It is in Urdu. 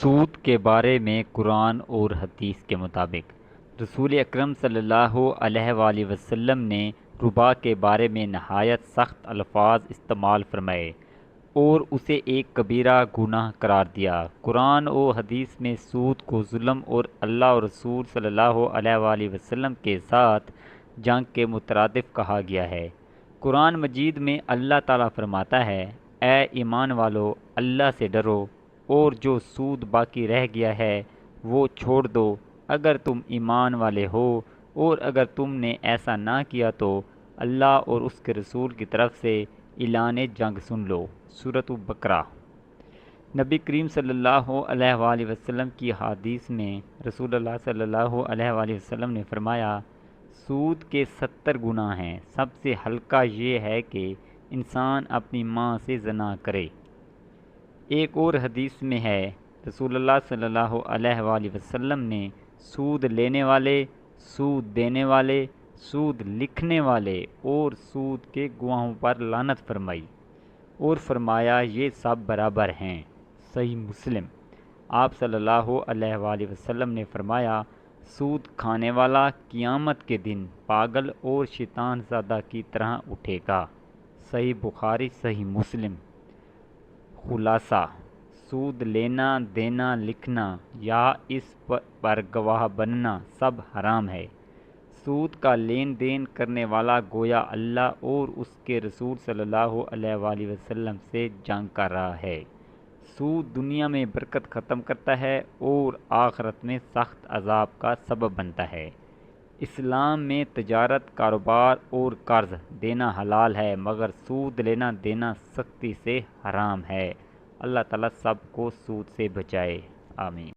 سود کے بارے میں قرآن اور حدیث کے مطابق رسول اکرم صلی اللہ علیہ وآلہ وسلم نے ربا کے بارے میں نہایت سخت الفاظ استعمال فرمائے اور اسے ایک کبیرہ گناہ قرار دیا۔ قرآن و حدیث میں سود کو ظلم اور اللہ اور رسول صلی اللہ علیہ وآلہ وسلم کے ساتھ جنگ کے مترادف کہا گیا ہے۔ قرآن مجید میں اللہ تعالیٰ فرماتا ہے، اے ایمان والو، اللہ سے ڈرو اور جو سود باقی رہ گیا ہے وہ چھوڑ دو اگر تم ایمان والے ہو، اور اگر تم نے ایسا نہ کیا تو اللہ اور اس کے رسول کی طرف سے اعلان جنگ سن لو۔ سورۃ البقرہ۔ نبی کریم صلی اللہ علیہ وآلہ وسلم کی حدیث میں رسول اللہ صلی اللہ علیہ وآلہ وسلم نے فرمایا، سود کے 70 گناہ ہیں، سب سے ہلکا یہ ہے کہ انسان اپنی ماں سے زنا کرے۔ ایک اور حدیث میں ہے، رسول اللہ صلی اللہ علیہ وآلہ وسلم نے سود لینے والے، سود دینے والے، سود لکھنے والے اور سود کے گواہوں پر لعنت فرمائی اور فرمایا یہ سب برابر ہیں۔ صحیح مسلم۔ آپ صلی اللہ علیہ وآلہ وسلم نے فرمایا، سود کھانے والا قیامت کے دن پاگل اور شیطان زادہ کی طرح اٹھے گا۔ صحیح بخاری، صحیح مسلم۔ خلاصہ: سود لینا، دینا، لکھنا یا اس پر گواہ بننا سب حرام ہے۔ سود کا لین دین کرنے والا گویا اللہ اور اس کے رسول صلی اللہ علیہ وآلہ وسلم سے جنگ کر رہا ہے۔ سود دنیا میں برکت ختم کرتا ہے اور آخرت میں سخت عذاب کا سبب بنتا ہے۔ اسلام میں تجارت، کاروبار اور قرض دینا حلال ہے، مگر سود لینا دینا سختی سے حرام ہے۔ اللہ تعالیٰ سب کو سود سے بچائے۔ آمین۔